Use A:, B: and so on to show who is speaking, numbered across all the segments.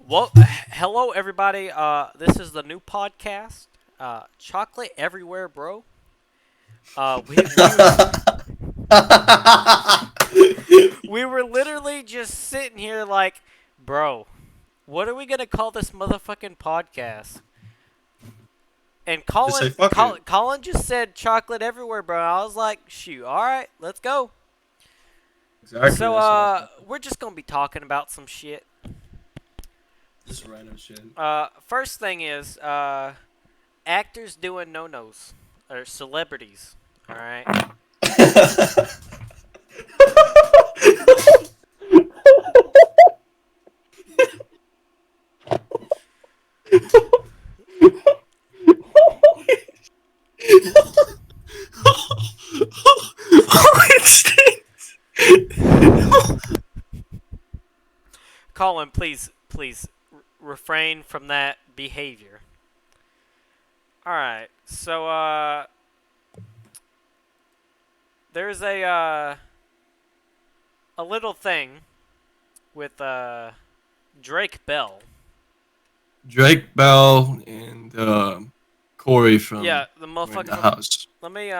A: Well, hello everybody. This is the new podcast, Chocolate Everywhere, bro. We we were literally just sitting here like, bro, what are we gonna call this motherfucking podcast? And
B: Just say fuck it.
A: Colin just said Chocolate Everywhere, bro. I was like, shoot, all right, let's go.
B: Exactly.
A: So
B: That's what I thought.
A: we're just gonna be talking about some shit.
B: Just random shit.
A: First thing is actors doing no nos or celebrities. All right.
B: It stinks.
A: Colin, please refrain from that behavior. All right. So there's a little thing with Drake Bell.
B: Drake Bell and Corey
A: Yeah,
B: from
A: the
B: We're in
A: motherfucker
B: the
A: from.
B: House.
A: Let me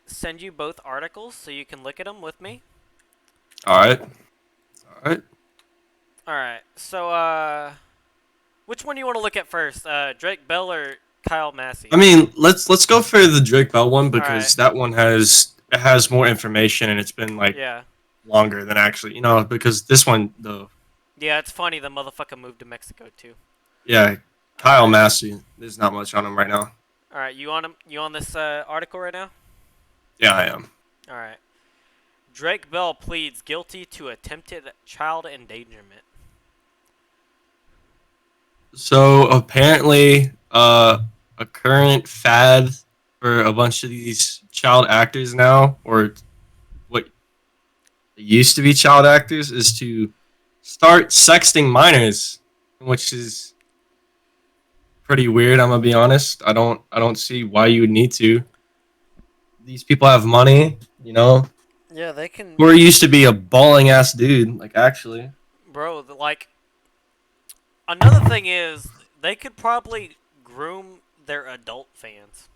A: send you both articles so you can look at them with me.
B: All right. All right.
A: All right. So which one do you want to look at first? Drake Bell or Kyle Massey?
B: I mean, let's go for the Drake Bell one
A: All right.
B: because that one has more information and it's been like
A: Yeah.
B: longer than actually, because this one though,
A: Yeah, it's funny the motherfucker moved to Mexico too.
B: yeah,
A: All
B: Kyle
A: right.
B: Massey. There's not much on him right now.
A: All right, you on him? You on this article right now?
B: Yeah, I am.
A: All right. Drake Bell pleads guilty to attempted child endangerment.
B: So apparently, a current fad for a bunch of these child actors now, or what used to be child actors, is to start sexting minors, which is pretty weird. I'm gonna be honest. I don't see why you would need to. These people have money, you know.
A: Yeah, they can,
B: Corey used to be a balling ass dude, like actually.
A: bro. Like another thing is they could probably groom their adult fans.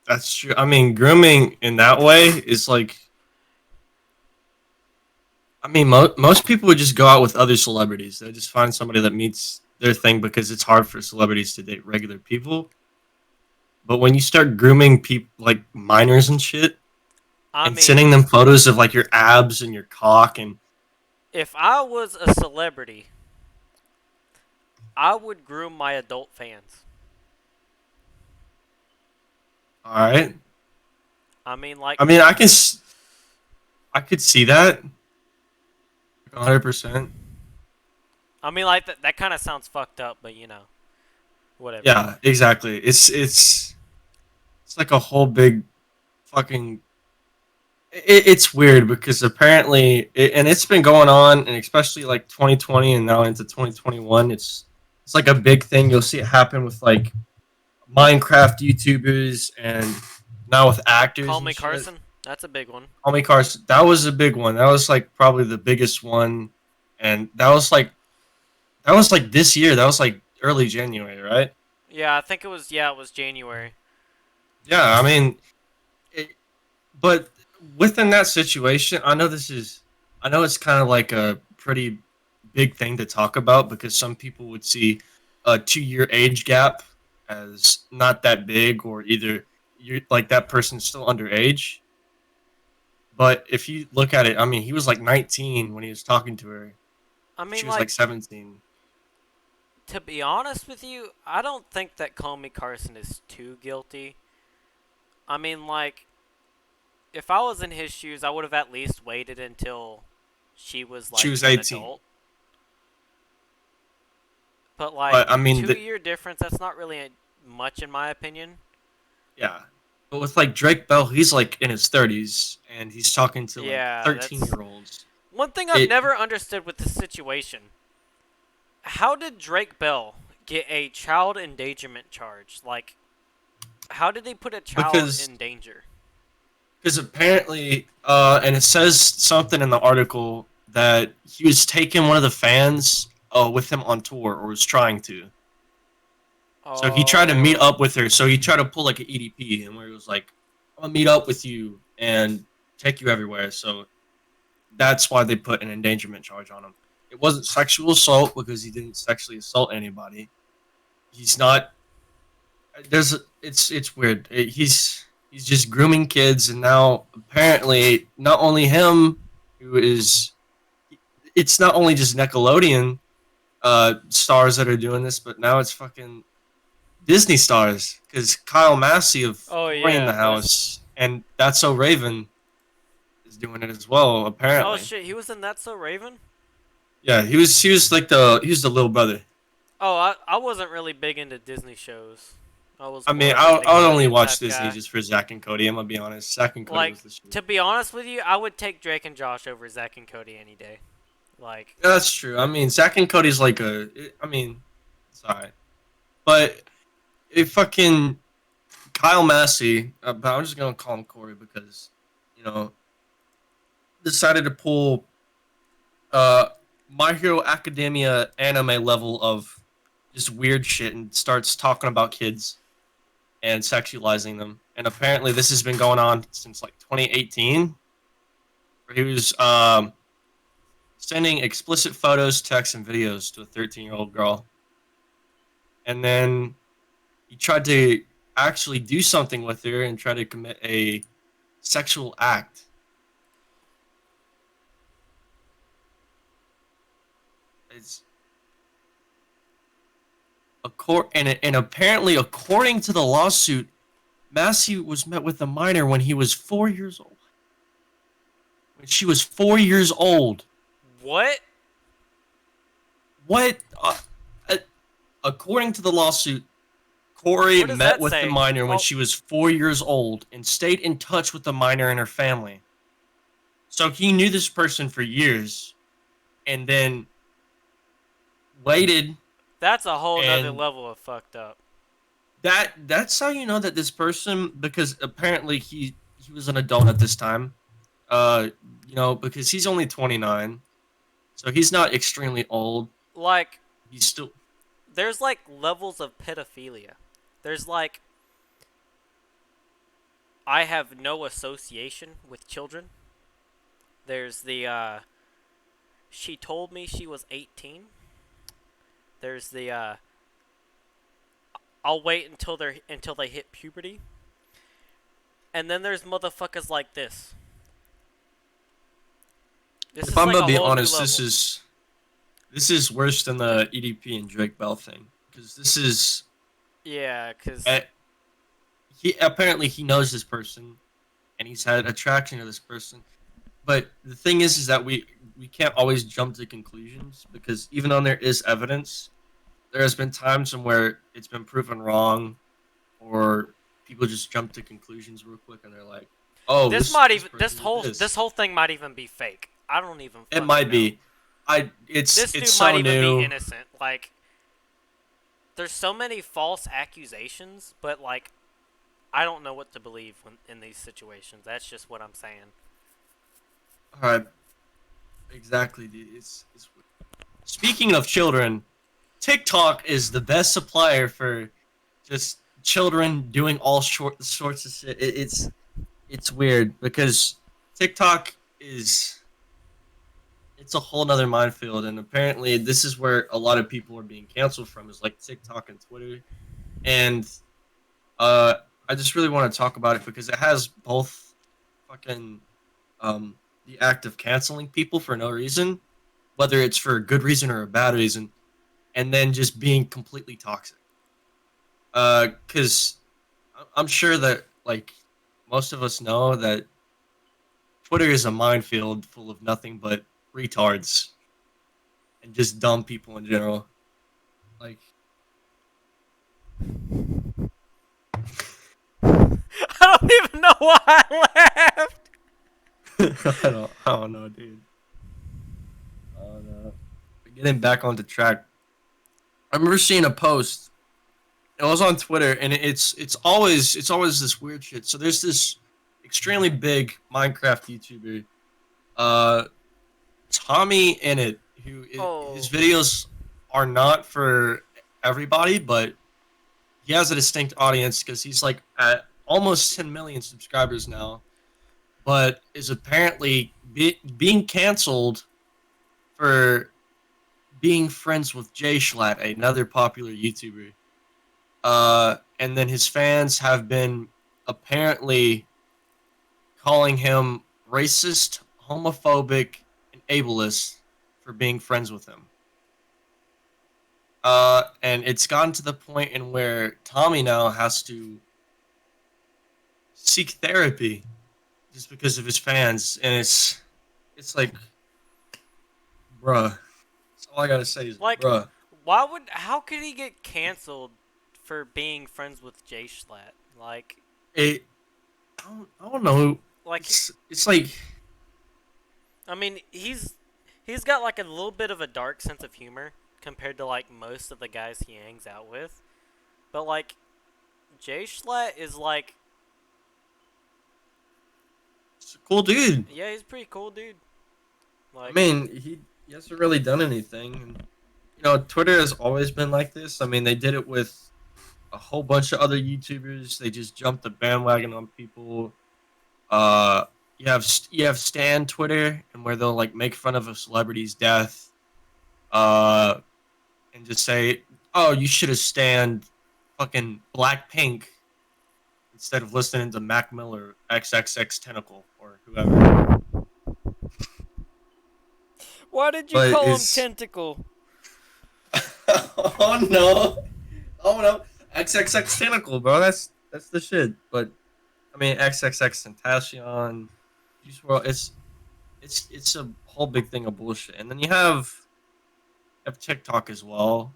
B: That's true. I mean, grooming in that way is like I mean, most people would just go out with other celebrities. They just find somebody that meets their thing because it's hard for celebrities to date regular people. But when you start grooming people like minors and shit,
A: I
B: and sending
A: mean,
B: them photos of like your abs and your cock, and
A: if I was a celebrity, I would groom my adult fans.
B: all right,
A: I mean, like,
B: I mean, I could see that 100%.
A: that kind of sounds fucked up, but whatever.
B: Yeah, exactly. It's like a whole big fucking. It's weird because apparently, and it's been going on, and especially like 2020 and now into 2021, it's like a big thing. You'll see it happen with like Minecraft YouTubers and now with actors
A: Call
B: and
A: me
B: shit.
A: Carson. That's a big one.
B: Call Me Carson, that was a big one. That was like probably the biggest one, and that was like this year. That was like early January, right?
A: Yeah, I think it was. Yeah, it was January.
B: Yeah, I mean, it, but within that situation, I know it's kind of like a pretty big thing to talk about because some people would see a 2 year age gap as not that big, or either you're like that person's still underage. But if you look at it, I mean, he was like 19 when he was talking to her.
A: I mean,
B: She was like
A: like,
B: 17.
A: to be honest with you, I don't think that Call Me Carson is too guilty. I mean, like, if I was in his shoes, I would have at least waited until she was
B: She
A: like
B: was
A: an
B: 18.
A: adult. But like
B: But I mean,
A: 2 year difference, that's not really much in my opinion.
B: yeah. But with like Drake Bell, he's like in his 30s and he's talking to like
A: Yeah,
B: 13
A: that's
B: year olds.
A: one thing I've
B: It
A: never understood with this situation. How did Drake Bell get a child endangerment charge? Like, how did they put a child
B: because
A: in danger?
B: apparently and it says something in the article that he was taking one of the fans with him on tour, or was trying to. So he tried to meet
A: Oh.
B: up with her. So he tried to pull like an EDP, and where he was like, "I'm gonna meet up with you and take you everywhere." So that's why they put an endangerment charge on him. It wasn't sexual assault because he didn't sexually assault anybody. He's not. It's weird. He's just grooming kids, and now apparently not only him who is. It's not only just Nickelodeon stars that are doing this, but now it's fucking Disney stars because Kyle Massey of
A: Oh
B: Cory in the
A: yeah, that's.
B: House and That's So Raven is doing it as well.
A: Oh
B: Apparently,
A: shit, he was in That's So Raven.
B: yeah, he was like he was the little brother.
A: Oh, I wasn't really big into Disney shows. I was
B: I
A: more
B: mean,
A: of a
B: I would only
A: Nickelodeon
B: watch
A: type
B: Disney
A: guy.
B: just for Zack and Cody. I'm gonna be honest. Zack and Cody was
A: Like,
B: the shit.
A: to be honest with you, I would take Drake and Josh over Zach and Cody any day. Like,
B: Yeah, that's true. I mean, Zack and Cody's like I mean, it's alright, but it fucking Kyle Massey. But I'm just gonna call him Corey because you know decided to pull uh My Hero Academia anime level of just weird shit and starts talking about kids and sexualizing them. And apparently this has been going on since like 2018, where he was sending explicit photos, texts, and videos to a 13-year-old girl. And then he tried to actually do something with her and try to commit a sexual act. It's a court and apparently according to the lawsuit, Massey was met with a minor when he was 4 years old. When she was 4 years old.
A: what?
B: What? According to the lawsuit, Corey
A: What does
B: met
A: that
B: with the
A: say?
B: minor when
A: Oh,
B: she was 4 years old and stayed in touch with the minor and her family. So he knew this person for years and then waited
A: that's a whole nother
B: and
A: level of fucked up.
B: that's how you know that this person because apparently he was an adult at this time. Uh because he's only 29. So he's not extremely old.
A: Like,
B: He's still
A: there's like levels of pedophilia. There's like, I have no association with children. There's the, she told me she was 18. There's the, I'll wait until they hit puberty. And then there's motherfuckers like this. This
B: if
A: is
B: I'm
A: like
B: gonna
A: a
B: be
A: whole new
B: honest,
A: level.
B: this is worse than the EDP and Drake Bell thing because this is
A: Yeah, cause
B: uh, he apparently he knows this person and he's had attraction to this person. But the thing is that we can't always jump to conclusions because even though there is evidence, there has been times where it's been proven wrong or people just jump to conclusions real quick and they're like, "Oh,
A: this
B: this
A: might
B: this
A: even
B: person did
A: this
B: this."
A: whole thing might even be fake. I don't even
B: It
A: fucking
B: might
A: know.
B: be. I
A: This
B: it's
A: dude might
B: so
A: even be
B: new.
A: innocent. Like, there's so many false accusations, but like, I don't know what to believe in these situations. That's just what I'm saying.
B: All right, exactly, dude. It's speaking of children, TikTok is the best supplier for just children doing all sorts of shit. It's weird because TikTok is it's a whole nother minefield, and apparently this is where a lot of people are being canceled from is like TikTok and Twitter. And uh, I just really want to talk about it because it has both fucking the act of canceling people for no reason, whether it's for a good reason or a bad reason, and then just being completely toxic. Because I'm sure that like most of us know that Twitter is a minefield full of nothing but retards and just dumb people in general. Like
A: I don't even know why I laughed.
B: I don't know, dude. I don't know. But getting back onto track, I remember seeing a post. It was on Twitter, and it's always this weird shit. So there's this extremely big Minecraft YouTuber, uh, Tommy in it, who his
A: Oh,
B: videos are not for everybody, but he has a distinct audience because he's like at almost 10 million subscribers now, but is apparently being canceled for being friends with Jay Schlatt, another popular YouTuber. And then his fans have been apparently calling him racist, homophobic, and ableist for being friends with him. And it's gotten to the point in where Tommy now has to seek therapy just because of his fans, and it's like, bruh. That's all I gotta say is,
A: Like,
B: bruh.
A: how could he get canceled for being friends with Jay Schlatt?
B: It. I don't know.
A: Like,
B: It's like
A: I mean, he's got like a little bit of a dark sense of humor compared to like most of the guys he hangs out with. But like Jay Schlatt is like,
B: it's a cool dude.
A: yeah, he's a pretty cool dude.
B: I
A: Like,
B: mean, he hasn't really done anything. And, Twitter has always been like this. I mean, they did it with a whole bunch of other YouTubers. They just jumped the bandwagon on people. Uh, you have Stan Twitter, and where they'll like make fun of a celebrity's death, uh, and just say, "Oh, you should have stand fucking Blackpink instead of listening to Mac Miller, XXX Tentacle, or whoever."
A: why did you
B: But
A: call him
B: it's
A: Tentacle?
B: oh no, oh no, XXX Tentacle, bro. That's the shit. But I mean, XXX Tentacion, Juice WRLD. It's a whole big thing of bullshit. And then you have TikTok as well.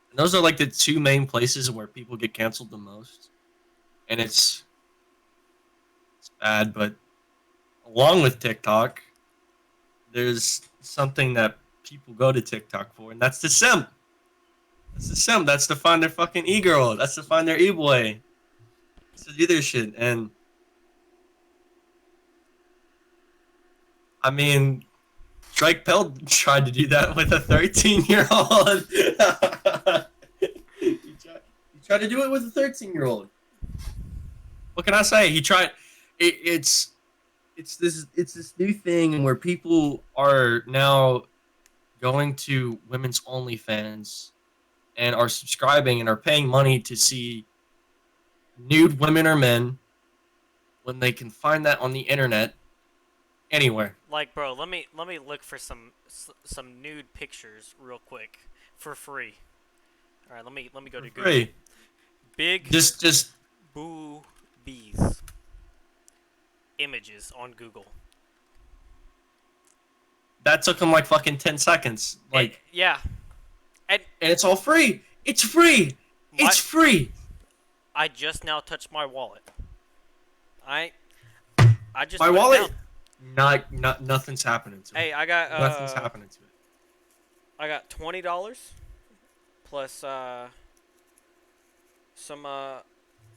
B: And those are like the two main places where people get canceled the most. And it's bad, but along with TikTok, there's something that people go to TikTok for, and that's the simp. That's the simp. That's to find their fucking e-girl. That's to find their e-boy. That's to do their shit. And I mean, Drake Bell tried to do that with a 13-year-old. He tried to do it with a 13-year-old. What can I say? He tried. It's this new thing where people are now going to women's OnlyFans and are subscribing and are paying money to see nude women or men when they can find that on the internet anywhere
A: Like, bro, let me look for some nude pictures real quick for free. All right, let me go
B: for
A: to Google.
B: free.
A: Big
B: Just
A: boobies images on Google.
B: that took him like fucking 10 seconds. Like,
A: Yeah, and
B: and it's all free. It's free.
A: my
B: It's free.
A: I just now touched my wallet. I I just
B: My
A: put it
B: wallet,
A: down.
B: not nothing's happening to it.
A: Hey, I got
B: Nothing's happening to it.
A: $20 plus some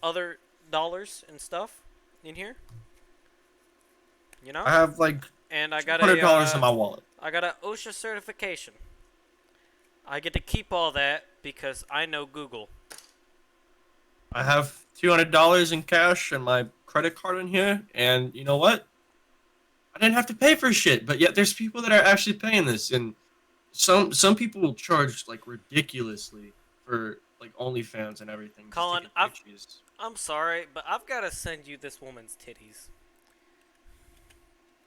A: other dollars and stuff in here. You know,
B: I have like
A: and I
B: two
A: got
B: hundred
A: a
B: dollars in my wallet.
A: I got a OSHA certification. I get to keep all that because I know Google.
B: I have $200 in cash and my credit card in here, and you know what? I didn't have to pay for shit, but yet there's people that are actually paying this, and some people will charge like ridiculously for like OnlyFans and everything just to
A: Colin,
B: get pictures.
A: I'm sorry, but I've got to send you this woman's titties.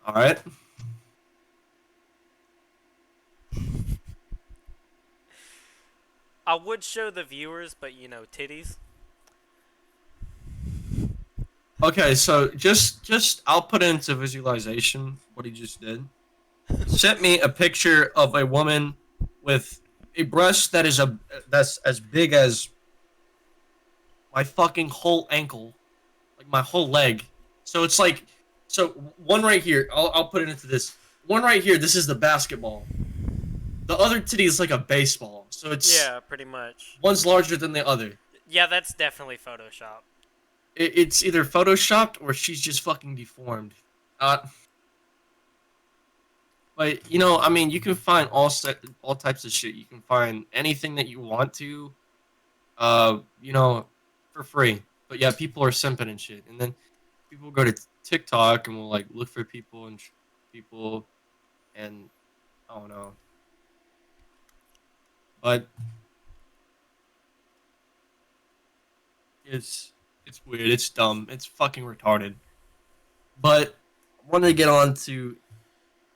B: All right,
A: I would show the viewers, but titties.
B: okay. So just I'll put into visualization what he just did. He sent me a picture of a woman with a breast that's as big as my fucking whole ankle, like my whole leg. So it's like, so one right here. I'll put it into this. One right here. This is the basketball. The other titty is like a baseball. So it's
A: Yeah, pretty much.
B: one's larger than the other.
A: Yeah, that's definitely Photoshop.
B: It's either photoshopped or she's just fucking deformed. Uh, But I mean, you can find all types of shit. You can find anything that you want to, you know, for free. But yeah, people are simping and shit, and then people go to TikTok and will like look for people and people, and I don't know. But it's it's weird. It's dumb. It's fucking retarded. But I wanted to get on to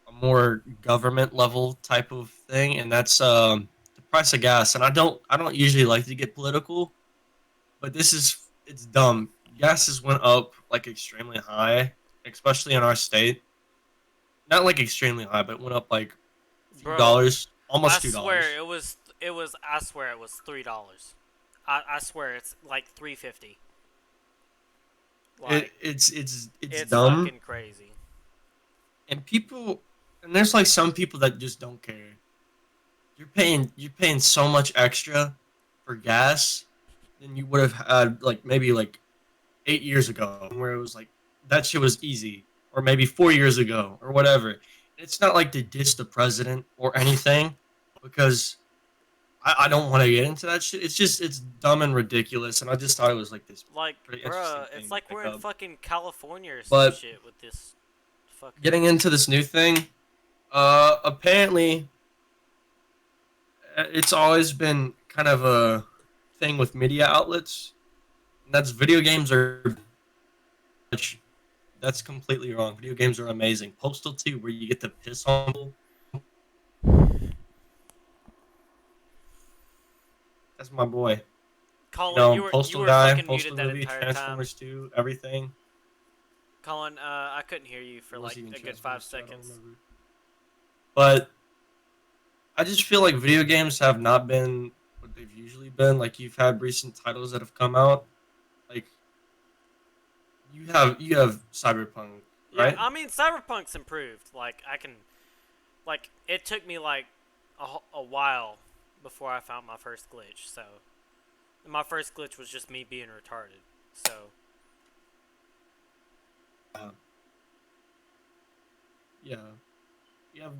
B: a more government level type of thing, and that's the price of gas. And I don't usually like to get political, but it's dumb. Gas has went up like extremely high, especially in our state. Not like extremely high, but went up like a few
A: Bro,
B: dollars,
A: I
B: almost
A: swear
B: $2.
A: it was I swear it was $3. I swear it's like 3.50.
B: It,
A: Like
B: it's it's it's
A: it's
B: dumb,
A: fucking crazy.
B: and there's like some people that just don't care. You're paying so much extra for gas than you would have had like maybe like 8 years ago, where it was like that shit was easy, or maybe 4 years ago, or whatever. It's not like to diss the president or anything, because I don't want to get into that shit. It's dumb and ridiculous, and I just thought it was like this
A: Like,
B: pretty interesting
A: bruh, it's
B: thing to
A: like
B: pick
A: we're in
B: up.
A: fucking California or some
B: But
A: shit with this fucking.
B: getting into this new thing, apparently, it's always been kind of a thing with media outlets, and that's video games are much. That's completely wrong. Video games are amazing. Postal 2, where you get to piss on people. That's my boy.
A: Colin, you
B: Postal
A: were
B: guy,
A: fucking muted
B: Postal
A: that
B: movie,
A: entire time.
B: Transformers 2, everything.
A: Colin, I couldn't hear you for
B: It was
A: like
B: even
A: a good five
B: Transformers 2, I don't
A: seconds.
B: remember. But I just feel like video games have not been what they've usually been. Like, you've had recent titles that have come out. Like, you have Cyberpunk,
A: Yeah,
B: right?
A: I mean Cyberpunk's improved. Like it took me like a while before I found my first glitch. So my first glitch was just me being retarded. So
B: Uh, yeah.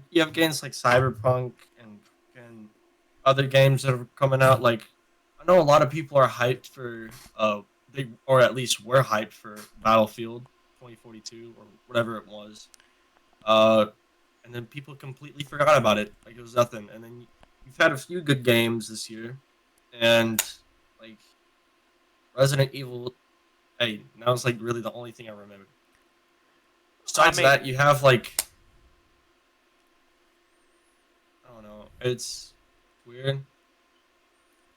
B: You have games like Cyberpunk and other games that are coming out. Like, I know a lot of people are hyped for they, or at least were hyped for Battlefield 2042 or whatever it was. Uh, and then people completely forgot about it, like it was nothing. And then you've had a few good games this year, and like Resident Evil 8. And that was like really the only thing I remembered.
A: I
B: Besides
A: mean,
B: that, you have like, I don't know, it's weird.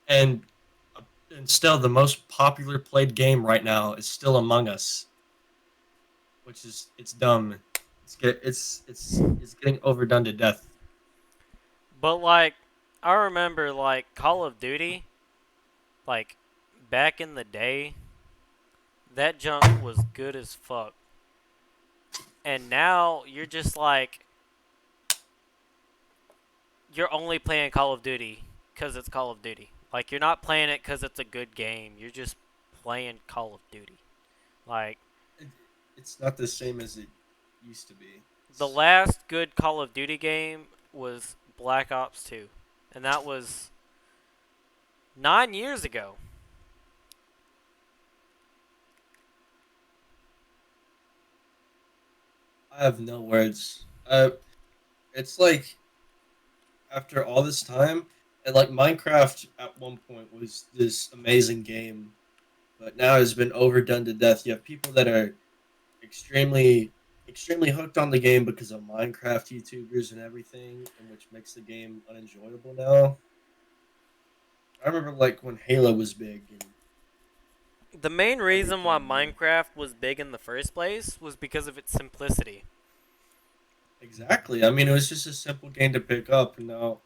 B: And and still the most popular played game right now is still Among Us, which is it's dumb. It's getting overdone to death.
A: but like I remember like Call of Duty, like back in the day, that junk was good as fuck. And now you're just like you're only playing Call of Duty because it's Call of Duty. Like you're not playing it because it's a good game. You're just playing Call of Duty. Like
B: It, it's not the same as it used to be.
A: the last good Call of Duty game was Black Ops 2, and that was 9 years ago.
B: I have no words. It's like after all this time, and like Minecraft at one point was this amazing game, but now has been overdone to death. You have people that are extremely extremely hooked on the game because of Minecraft YouTubers and everything, and which makes the game unenjoyable now. I remember like when Halo was big and
A: The main reason why
B: everything.
A: Minecraft was big in the first place was because of its simplicity.
B: Exactly. I mean, it was just a simple game to pick up, and now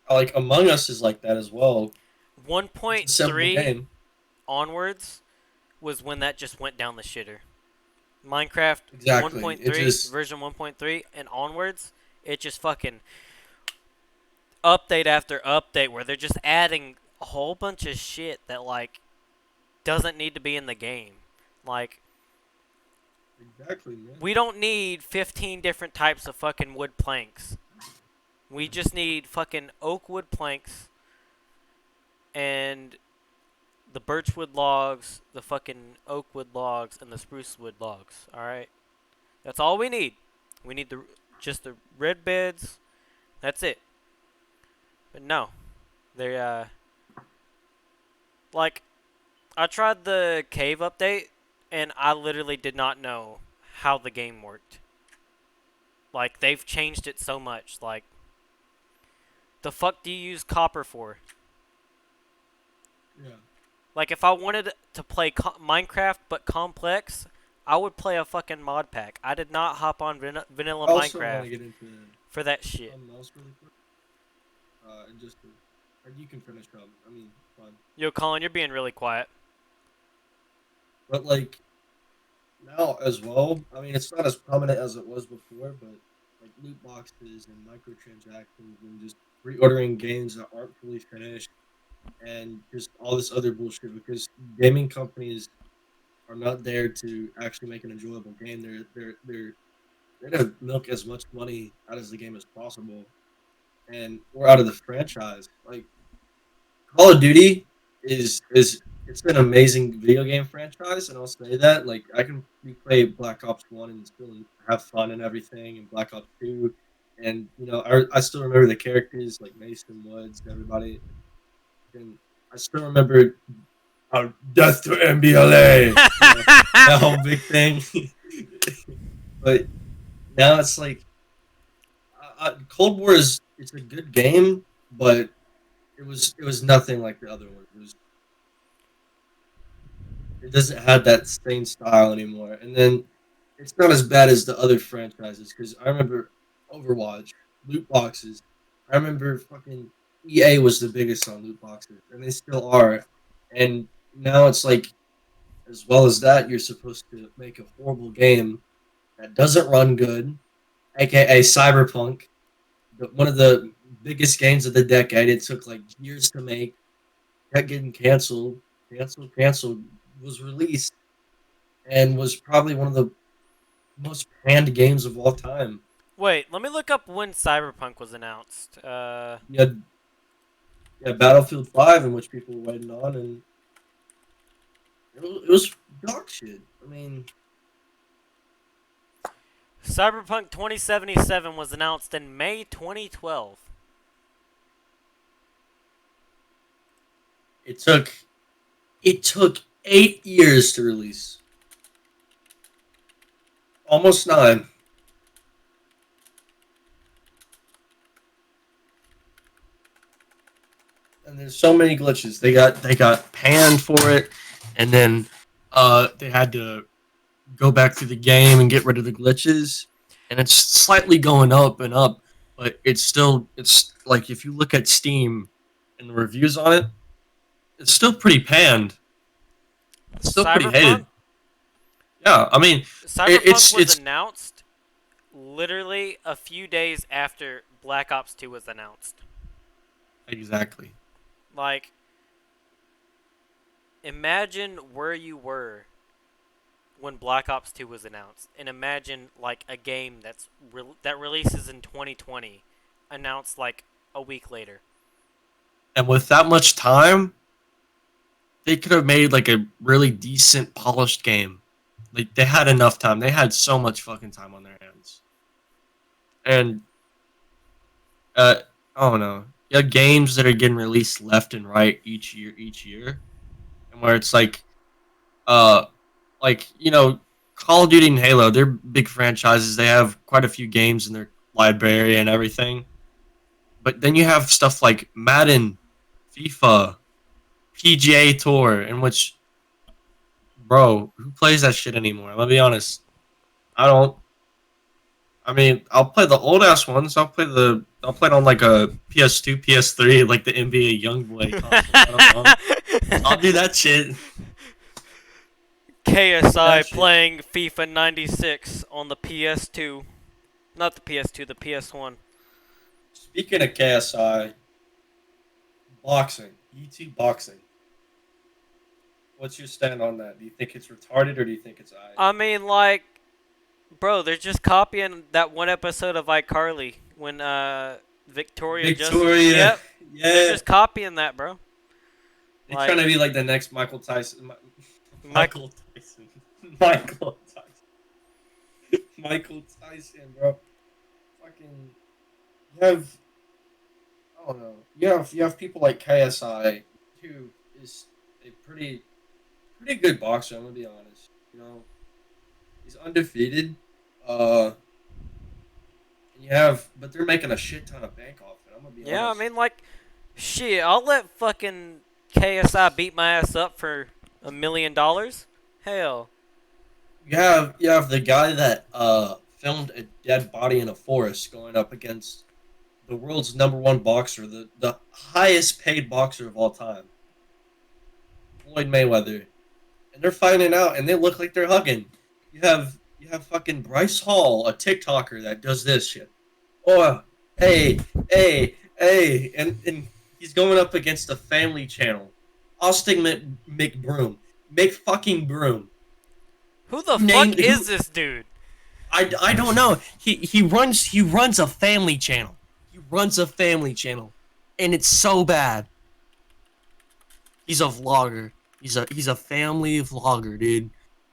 B: like Among Us is like that as well. It's a simple
A: 1.3
B: game.
A: onwards was when that just went down the shitter. Minecraft
B: Exactly. It
A: 1.3,
B: just
A: version 1.3 and onwards, it just fucking update after update where they're just adding a whole bunch of shit that like doesn't need to be in the game. Like
B: Exactly, man.
A: We don't need 15 different types of fucking wood planks. We just need fucking oak wood planks and the birchwood logs, the fucking oak wood logs, and the spruce wood logs. All right, that's all we need. We need the just the red beds. That's it. But no, they like I tried the cave update, and I literally did not know how the game worked. Like they've changed it so much. Like the fuck do you use copper for?
B: Yeah.
A: Like if I wanted to play Minecraft but complex, I would play a fucking mod pack. I did not hop on vanilla
B: I also want to
A: Minecraft
B: get into
A: for that shit.
B: something else really quick. And just to, or you can finish up. I mean, fine.
A: Yo, Colin, you're being really quiet.
B: But like now as well, I mean, it's not as prominent as it was before, but like loot boxes and microtransactions and just reordering games that aren't fully finished and just all this other bullshit because gaming companies are not there to actually make an enjoyable game. They're to milk as much money out of the game as possible, and or out of the franchise. Like Call of Duty is it's an amazing video game franchise, and I'll say that. Like I can replay Black Ops One and still have fun and everything, and Black Ops Two, and I still remember the characters like Mason Woods, everybody, and I still remember death to MBLA, that whole big thing. But now it's like Cold War is it's a good game, but it was nothing like the other ones. It doesn't have that same style anymore. And then it's not as bad as the other franchises because I remember Overwatch loot boxes. I remember fucking EA was the biggest on loot boxes, and they still are. And now it's like, as well as that, you're supposed to make a horrible game that doesn't run good, aka Cyberpunk, one of the biggest games of the decade. It took like years to make, kept getting canceled, was released, and was probably one of the most panned games of all time.
A: Wait, let me look up when Cyberpunk was announced.
B: You had Battlefield 5, in which people were waiting on, and it was dog shit. I mean,
A: Cyberpunk 2077 was announced in May 2012.
B: it took it took 8 years to release, almost 9. And there's so many glitches. They got panned for it, and then they had to go back through the game and get rid of the glitches, and it's slightly going up and up, but it's like if you look at Steam and the reviews on it, it's still pretty panned. It's still pretty
A: Cyberpunk?
B: hated. Yeah, I mean,
A: Cyberpunk was
B: it's
A: announced literally a few days after Black Ops 2 was announced.
B: exactly.
A: Like, imagine where you were when Black Ops 2 was announced, and imagine like a game that releases in 2020, announced like a week later.
B: And with that much time, they could have made like a really decent, polished game. Like they had enough time. They had so much fucking time on their hands. And uh, I don't know. You have games that are getting released left and right each year, and where it's uh, Call of Duty and Halo, they're big franchises. They have quite a few games in their library and everything. But then you have stuff like Madden, FIFA, PGA Tour, in which, bro, who plays that shit anymore? I'm gonna be honest. I don't. I mean, I'll play the old ass ones. I'll play it on like a PS2, PS3, like the NBA YoungBoy consoles. I don't know. I'll do that shit. I'll do
A: KSI
B: that shit.
A: playing FIFA 96 on the PS2. Not the PS2, the PS1.
B: Speaking of KSI, boxing, YouTube boxing. What's your stand on that? Do you think it's retarded or do you think it's I?
A: I mean, like, Bro, they're just copying that one episode of iCarly when Victoria just
B: Victoria,
A: yep, they're
B: yeah,
A: just copying that, bro.
B: they're trying
A: Like
B: to be like the next Michael Tyson.
A: Michael.
B: Michael Tyson. Michael Tyson. Michael Tyson, bro. Fucking, you have, I don't know. You have people like KSI, who is a pretty good boxer. I'm gonna be honest. He's undefeated. Uh, and but they're making a shit ton of bank off it. I'm gonna be
A: Yeah, I
B: honest.
A: mean like shit, I'll let fucking KSI beat my ass up for $1 million. Hell.
B: You have the guy that filmed a dead body in a forest going up against the world's number one boxer, the highest paid boxer of all time, Floyd Mayweather, and they're fighting out, and they look like they're hugging. You have fucking Bryce Hall, a TikToker that does this shit. Oh, hey, hey, and he's going up against a family channel, Austin McBroom, fucking Broom.
A: Who the
B: Who named
A: fuck
B: who?
A: is this dude?
B: I don't know. He runs a family channel. He runs a family channel, and it's so bad. He's a vlogger. He's a family vlogger, dude,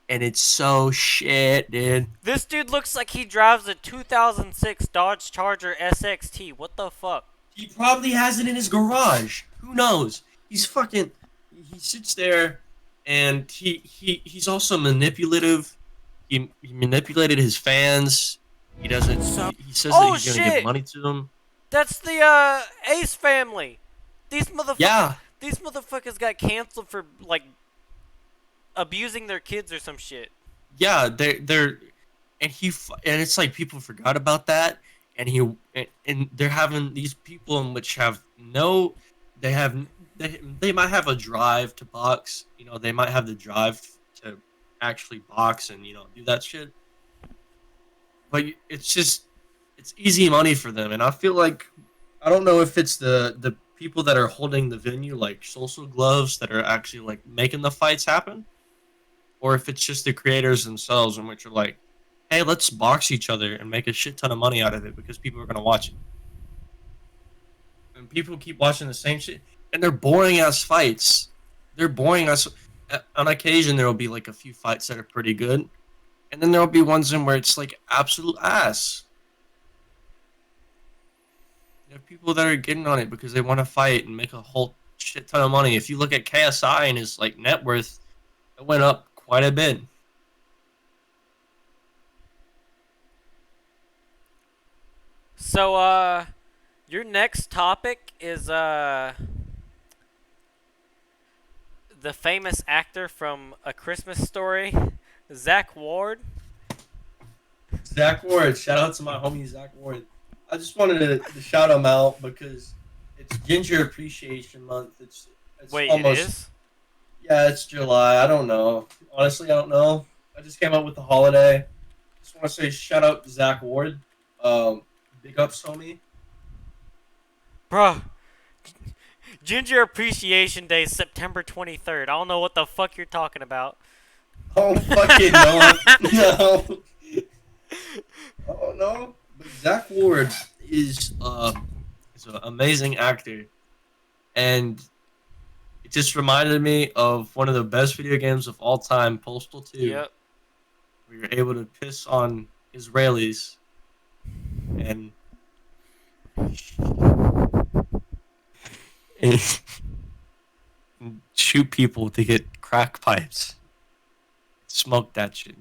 B: and it's so shit, dude.
A: This dude looks like he drives a 2006 Dodge Charger SXT. What the fuck?
B: He probably has it in his garage. Who knows? He's fucking. He sits there, and he's also manipulative. He manipulated his fans. He doesn't.
A: So,
B: He says that
A: oh
B: he's gonna give
A: shit!
B: money to them.
A: That's the Ace family. These motherfuckers.
B: Yeah,
A: These motherfuckers got canceled for like abusing their kids or some shit.
B: yeah. They're and it's like people forgot about that, and and they're having these people in which have no, they have they might have a drive to box. They might have the drive to actually box and do that shit, but it's easy money for them, and I feel like I don't know if it's the people that are holding the venue like social gloves that are actually like making the fights happen, or if it's just the creators themselves in which are like, hey, let's box each other and make a shit ton of money out of it because people are gonna watch it. And people keep watching the same shit. And they're boring ass fights. They're boring as on occasion there will be like a few fights that are pretty good. And then there'll be ones in where it's like absolute ass. You have people that are getting on it because they want to fight and make a whole shit ton of money. If you look at KSI and his like net worth, it went up quite a bit.
A: So, your next topic is the famous actor from A Christmas Story, Zach Ward.
B: Zach Ward, shout out to my homie Zach Ward. I just wanted to shout him out because it's Ginger Appreciation Month. It's
A: Wait, it
B: almost,
A: is?
B: yeah, it's July. I don't know. Honestly, I don't know. I just came up with the holiday. Just want to say shout out to Zach Ward. Um, Big ups, homie.
A: Bruh, Ginger Appreciation Day is September 23rd. I don't know what the fuck you're talking about.
B: Oh fucking no, no. Oh no. But Zach Ward is an amazing actor, and it just reminded me of one of the best video games of all time, Postal 2,
A: Yep.
B: where you're able to piss on Israelis and, and shoot people to get crack pipes. Smoke that shit.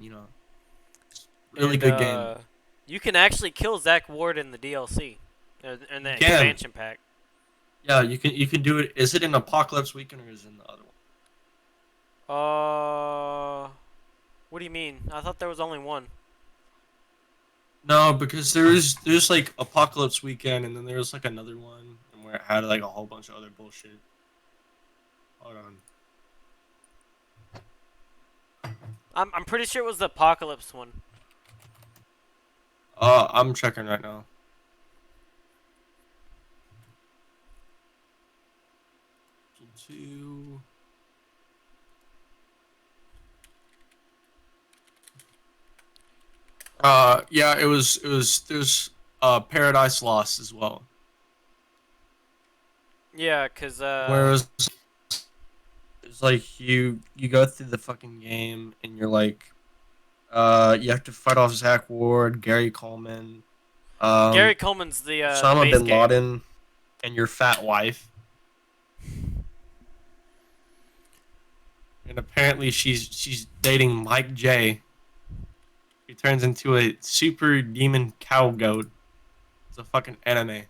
B: Really
A: And
B: good game.
A: you can actually kill Zach Ward in the DLC, in the
B: You can.
A: expansion pack.
B: Yeah, you can do it. Is it in Apocalypse Weekend or is it in the other one?
A: What do you mean? I thought there was only one.
B: No, because there's like Apocalypse Weekend and then there's like another one and where it had like a whole bunch of other bullshit. Hold on.
A: I'm pretty sure it was the Apocalypse one.
B: I'm checking right now. Two. Yeah, it was there's Paradise Lost as well.
A: Yeah, cause
B: Whereas it's like you go through the fucking game and you're like you have to fight off Zach Ward, Gary Coleman,
A: Gary
B: um
A: Coleman's the
B: Osama
A: base
B: bin
A: game.
B: Laden, and your fat wife. And apparently she's dating Mike J. He turns into a super demon cow goat. It's a fucking anime.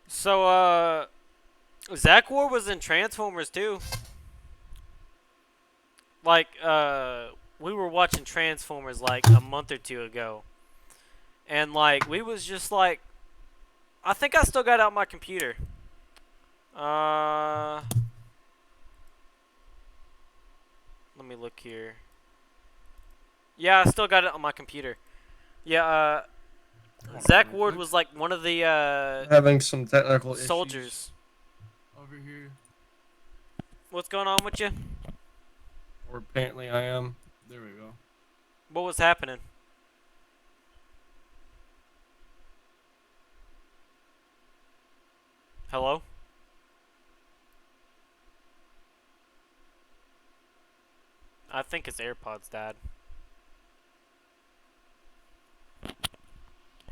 A: So Zach Ward was in Transformers too. Like we were watching Transformers like a month or two ago, and like we was just like, I think I still got it on my computer. Uh, Let me look here. Yeah, I still got it on my computer. Yeah,
B: Hold on,
A: Zach
B: real
A: Ward
B: quick.
A: was like one of the
B: I'm having some technical issues
A: soldiers.
B: over here.
A: What's going on with you?
B: Or apparently I am. There we go.
A: What was happening? Hello? I think his AirPods died.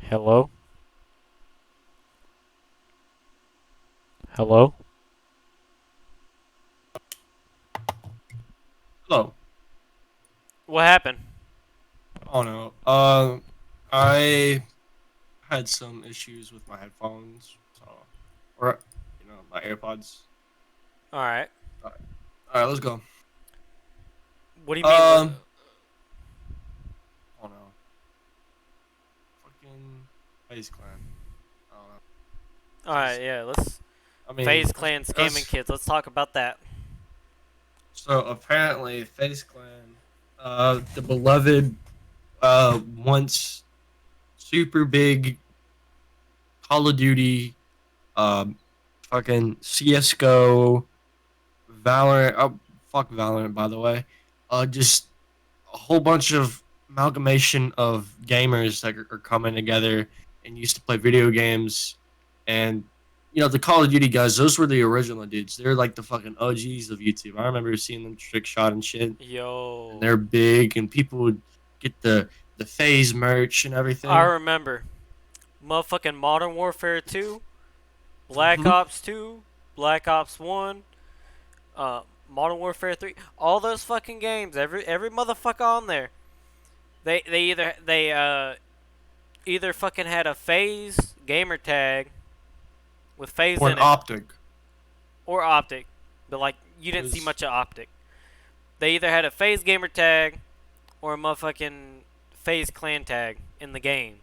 A: Hello? Hello?
B: Hello.
A: What happened?
B: Oh no. I had some issues with my headphones, so or my AirPods.
A: All right.
B: All right, let's go.
A: What do you mean?
B: Um, oh no, fucking Face Clan. I don't know.
A: All
B: This
A: right.
B: is,
A: Yeah. Let's
B: I mean,
A: FaZe Clan scamming
B: that's
A: kids. Let's talk about that.
B: so apparently Face Clan, the beloved, once super big Call of Duty, um, fucking CS:GO, Valorant. Oh, fuck Valorant, by the way. Just a whole bunch of amalgamation of gamers that are coming together and used to play video games. And the Call of Duty guys, those were the original dudes. They're like the fucking OGs of YouTube. I remember seeing them trick shot and shit, and
A: Yo.
B: they're big, and people would get the phase merch and
A: I
B: everything.
A: remember. Motherfucking Modern Warfare 2, Black
B: Hmm.
A: Ops 2, Black Ops 1, Modern Warfare 3. All those fucking games. Every motherfucker on there. They either fucking had a FaZe gamer tag with FaZe
B: Or an
A: in it
B: optic.
A: or Optic, but like you didn't see
B: Because
A: much of Optic. They either had a FaZe gamer tag or a motherfucking FaZe clan tag in the game.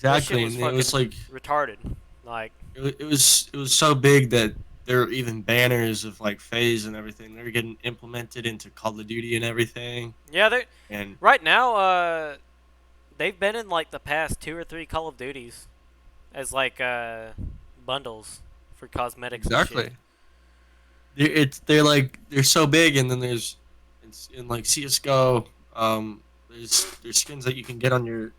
A: That shit
B: exactly,
A: was
B: and it was
A: fucking
B: like
A: retarded. Like,
B: it was so big that there are even banners of like phase and everything. They're getting implemented into Call of Duty and everything.
A: yeah, they
B: And
A: right now they've been in like the past 2 or 3 Call of Duties as like bundles for cosmetics and shit.
B: exactly, they're so big, and then it's in like CS:GO. There's skins that you can get on your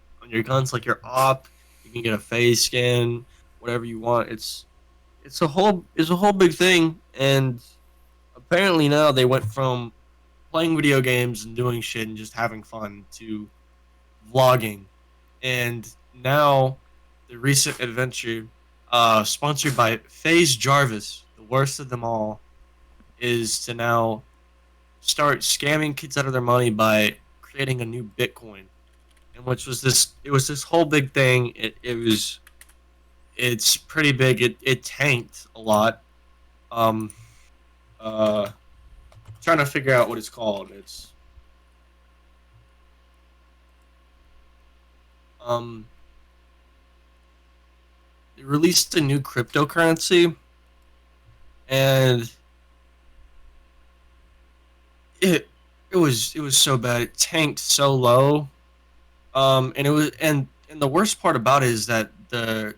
B: guns, like your op. You can get a phase skin, whatever you want. It's a whole big thing, and apparently now they went from playing video games and doing shit and just having fun to vlogging. And now the recent adventure, sponsored by FaZe Jarvis, the worst of them all, is to now start scamming kids out of their money by creating a new Bitcoin. And which was this it was this whole big thing. It's pretty big. It tanked a lot. Um uh Trying to figure out what it's called. Um they released a new cryptocurrency, and it it was so bad. It tanked so low. And the worst part about it is that the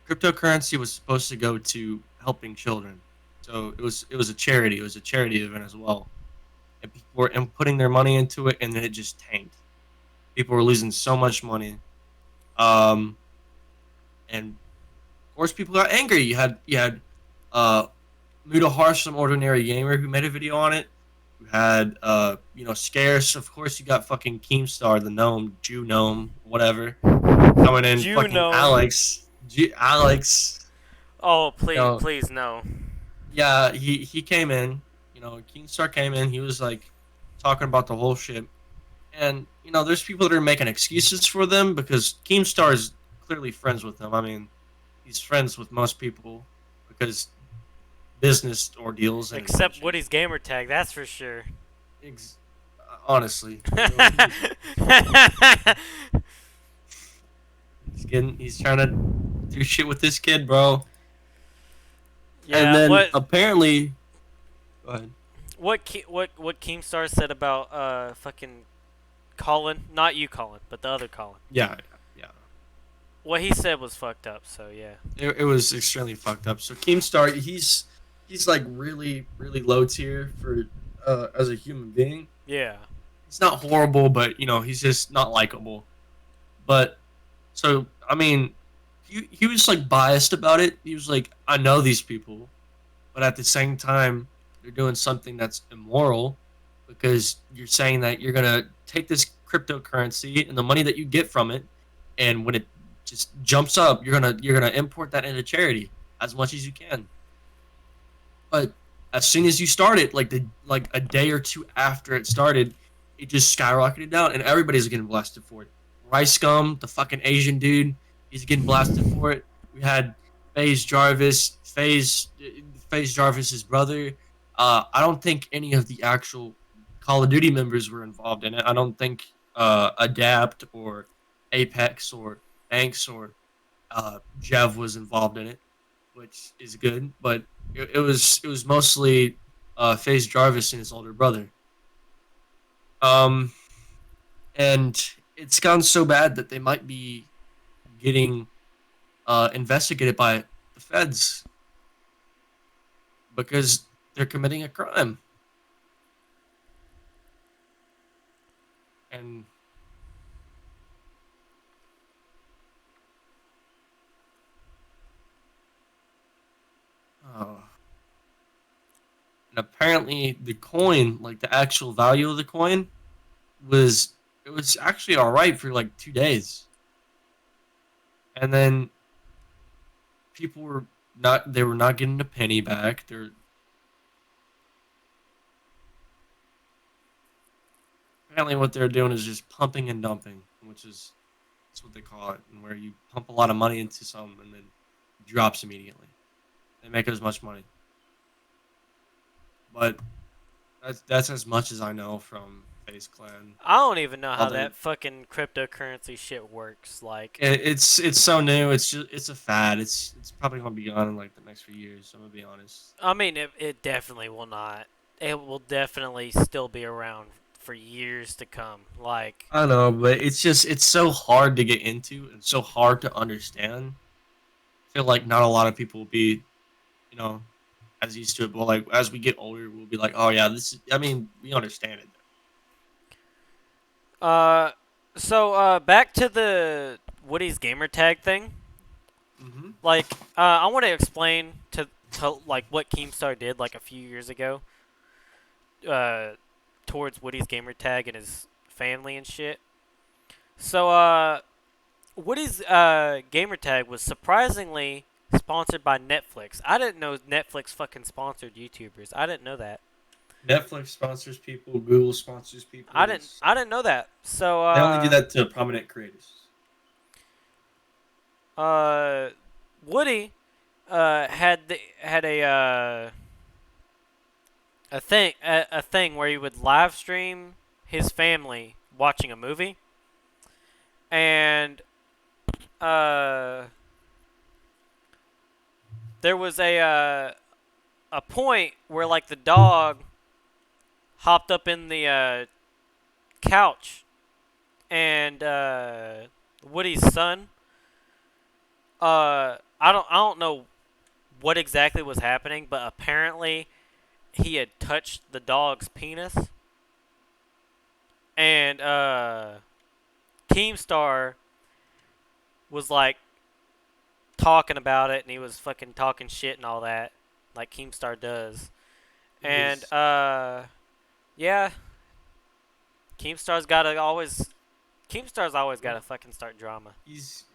B: cryptocurrency was supposed to go to helping children. So it was a charity. It was a charity event as well. and people were putting their money into it, and then it just tanked. People were losing so much money, um, and of course, people got angry. You had uh, Muda Harsh, some ordinary gamer, who made a video on it. You had Scarce. Of course, you got fucking Keemstar, the gnome, Jew gnome, whatever, coming in. Fucking
A: Juno.
B: Alex.
A: Oh,
B: You
A: please,
B: know,
A: please, no.
B: yeah, he came in. Keemstar came in. He was like talking about the whole shit. And there's people that are making excuses for them because Keemstar is clearly friends with them. I mean, he's friends with most people because business ordeals and
A: Except
B: adventures.
A: Woody's gamer tag, that's for sure.
B: Ex- Honestly, he's trying to do shit with this kid, bro. And
A: Yeah,
B: then
A: what
B: apparently, go ahead.
A: what Keemstar said about fucking Colin, not you Colin, but the other Colin.
B: Yeah, yeah.
A: What he said was fucked up, so yeah.
B: It was extremely fucked up. So Keemstar, he's like really really low tier for as a human being.
A: Yeah.
B: He's not horrible, but he's just not likable. But so I mean, he was like biased about it. He was like, I know these people, but at the same time, they're doing something that's immoral because you're saying that you're gonna take this cryptocurrency and the money that you get from it, and when it just jumps up, you're gonna import that into charity as much as you can. But as soon as you start it, like a day or two after it started, it just skyrocketed down, and everybody's getting blasted for it. Rice Scum, the fucking Asian dude, he's getting blasted for it. We had FaZe Jarvis's brother. I don't think any of the actual Call of Duty members were involved in it. I don't think Adapt or Apex or Banks or Jev was involved in it, which is good. But it was mostly FaZe Jarvis and his older brother. Um, and it's gone so bad that they might be getting investigated by the feds because they're committing a crime. And uh, and apparently the coin, like the actual value of the coin, was it was actually all right for like 2 days, and then people were not they were not getting a penny back. They're apparently what they're doing is just pumping and dumping, which is that's what they call it, and where you pump a lot of money into something and then it drops immediately. They make as much money, but that's as much as I know from Face Clan.
A: I don't even know how
B: Other
A: that fucking cryptocurrency shit works. Like,
B: it's so new. It's a fad. It's probably gonna be gone in like the next few years. I'm gonna be honest.
A: I mean, it definitely will not. It will definitely still be around for years to come. Like,
B: I know, but it's so hard to get into and so hard to understand. I feel like not a lot of people will be you know as used to it, but like as we get older, we'll be like, oh yeah, this is. I mean, we understand it.
A: uh, back to the Woody's gamer tag thing.
B: Mm-hmm.
A: Like, I want to explain to like what Keemstar did like a few years ago. Uh, Towards Woody's gamer tag and his family and shit. So, Woody's gamer tag was surprisingly sponsored by Netflix. I didn't know Netflix fucking sponsored YouTubers. I didn't know that.
B: Netflix sponsors people. Google sponsors people. It's
A: I didn't know that. So,
B: They only do that to prominent creators.
A: uh, Woody, had a thing where he would live stream his family watching a movie, and uh, there was a point where like the dog hopped up in the couch, and Woody's son, I don't know what exactly was happening, but apparently he had touched the dog's penis, and Keemstar was like talking about it, and he was fucking talking shit and all that, like Keemstar does.
B: He
A: And
B: was.
A: yeah, Keemstar's always
B: What
A: gotta fucking start drama.
B: he's.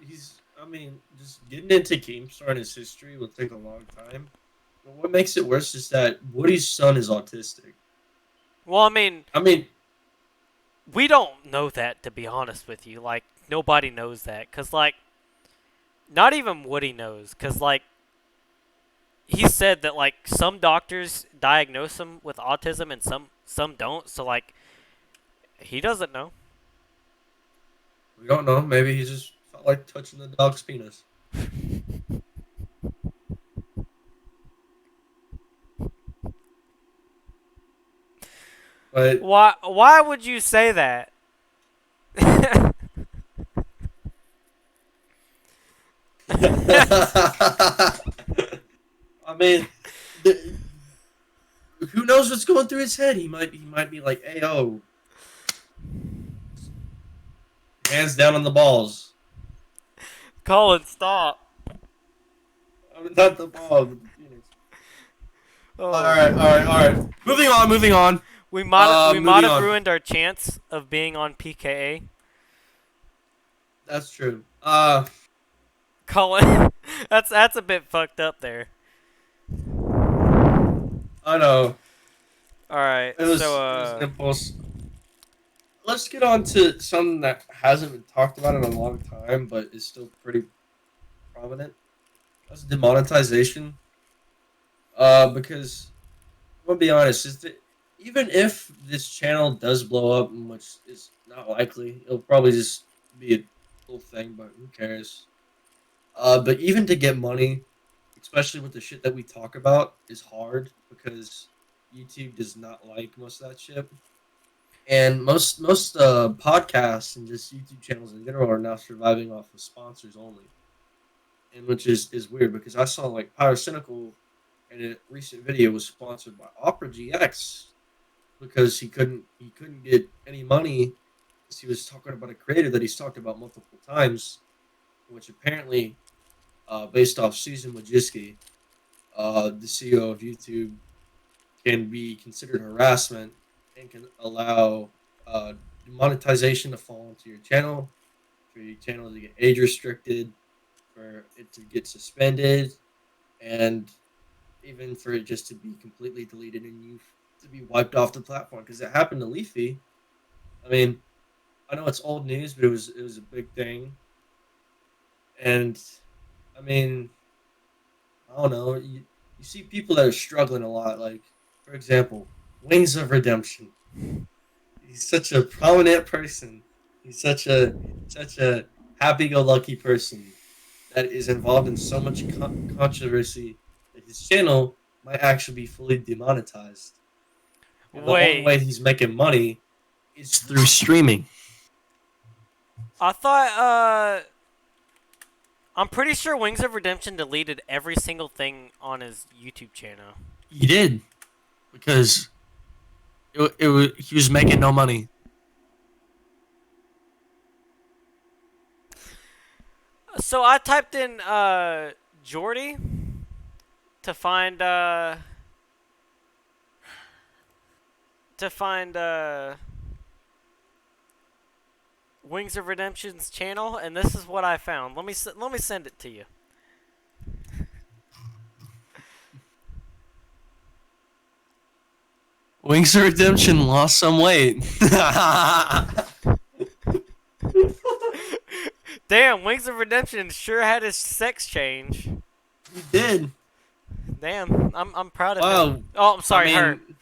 B: I mean, just getting into Keemstar and his history will take a long time. But what makes it worse is that Woody's son is autistic.
A: Well, I mean,
B: I mean,
A: we don't know that, to be honest with you. Like, nobody knows that, cause like, not even Woody knows, cause like, he said that like some doctors diagnose him with autism and some don't. So like, he doesn't know.
B: we don't know. Maybe he just felt like touching the dog's penis. But
A: Why would you say that?
B: I mean, the, who knows what's going through his head? He might be like, "Hey, oh, hands down on the balls."
A: Colin, stop.
B: I mean, not the balls, but the penis. All
A: Oh,
B: right, all right, all right. Moving on, moving on.
A: we might
B: Moving
A: have
B: on.
A: ruined our chance of being on PKA.
B: That's true.
A: Colin, that's a bit fucked up there.
B: I know
A: All right, so
B: it was an impulse. Let's get on to something that hasn't been talked about in a long time, but is still pretty prominent. That's demonetization. Because I'm gonna be honest, is that even if this channel does blow up, which is not likely, it'll probably just be a little thing. But who cares? But even to get money, especially with the shit that we talk about, is hard because YouTube does not like most of that shit. And most podcasts and just YouTube channels in general are now surviving off of sponsors only, and which is weird because I saw like Power Cynical in a recent video was sponsored by Opera GX because he couldn't get any money because he was talking about a creator that he's talked about multiple times, which apparently, based off Susan Wojcicki, the CEO of YouTube, can be considered harassment and can allow monetization to fall into your channel, for your channel to get age restricted, for it to get suspended, and even for it just to be completely deleted and you to be wiped off the platform. Because it happened to Leafy. I mean, I know it's old news, but it was a big thing. And I mean, I don't know. You see people that are struggling a lot. Like, for example, Wings of Redemption. He's such a prominent person. He's such a happy-go-lucky person that is involved in so much controversy that his channel might actually be fully demonetized. And the only
A: wait,
B: way he's making money is through streaming.
A: I thought I'm pretty sure Wings of Redemption deleted every single thing on his YouTube channel.
B: He did because he was making no money.
A: So I typed in Jordy to find Wings of Redemption's channel, and this is what I found. Let me send it to you.
B: Wings of Redemption lost some weight. He
A: Damn, Wings of Redemption sure had his sex change.
B: did.
A: Damn, I'm proud of him.
B: Wow.
A: Oh, I'm
B: I
A: sorry, her.
B: mean,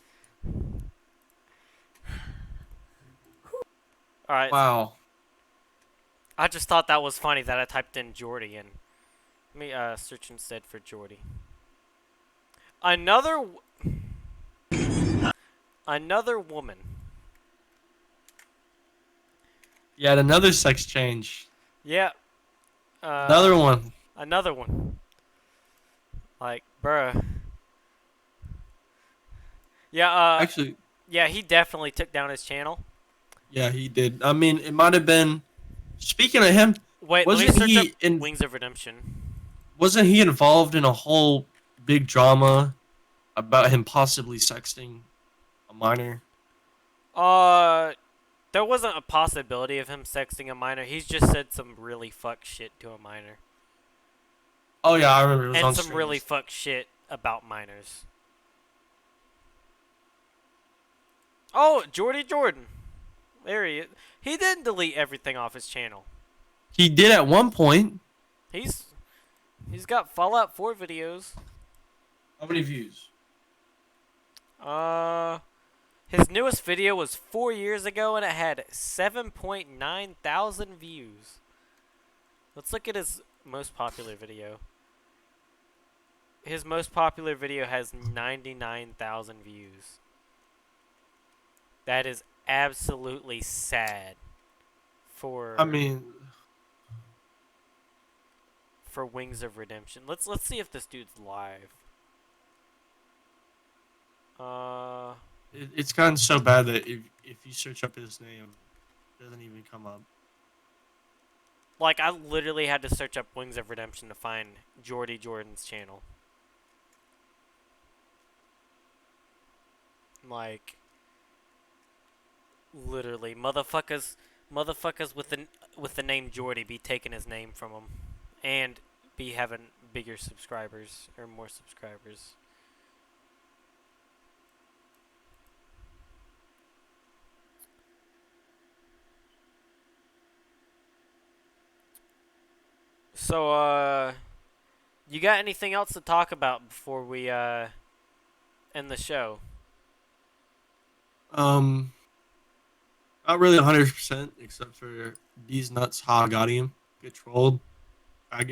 A: All right,
B: wow.
A: I just thought that was funny that I typed in Jordy and let me search instead for Jordy. Another another woman.
B: He had another sex change.
A: Yeah,
B: Another one.
A: another one. Like, bruh. Yeah,
B: Actually,
A: yeah, he definitely took down his channel.
B: Yeah, he did. I mean, it might have been. Speaking of him,
A: Wait, let me
B: wasn't
A: search up
B: he in?
A: Wings of Redemption.
B: Wasn't he involved in a whole big drama about him possibly sexting a minor?
A: Uh, there wasn't a possibility of him sexting a minor. He's just said some really fuck shit to a minor.
B: Oh yeah, I remember. It was
A: And
B: on
A: some really
B: streams.
A: fuck shit about minors. Oh, Jordy Jordan. There he is. He didn't delete everything off his channel.
B: He did at one point.
A: He's he's got Fallout 4 videos.
B: How many views?
A: Uh his newest video was 4 years ago and it had 7.9 thousand views. Let's look at his most popular video. His most popular video has 99,000 views. That is absolutely sad
B: I
A: for
B: mean,
A: Wings of Redemption. Let's see if this dude's live. Uh
B: it's gotten so bad that if you search up his name, it doesn't even come up.
A: like I literally had to search up Wings of Redemption to find Jordy Jordan's channel. Like literally motherfuckers with the name Jordy be taking his name from him and be having bigger subscribers or more subscribers. So you got anything else to talk about before we end the show?
B: Um, Not really 100%, except for these nuts. How I got him. Get trolled.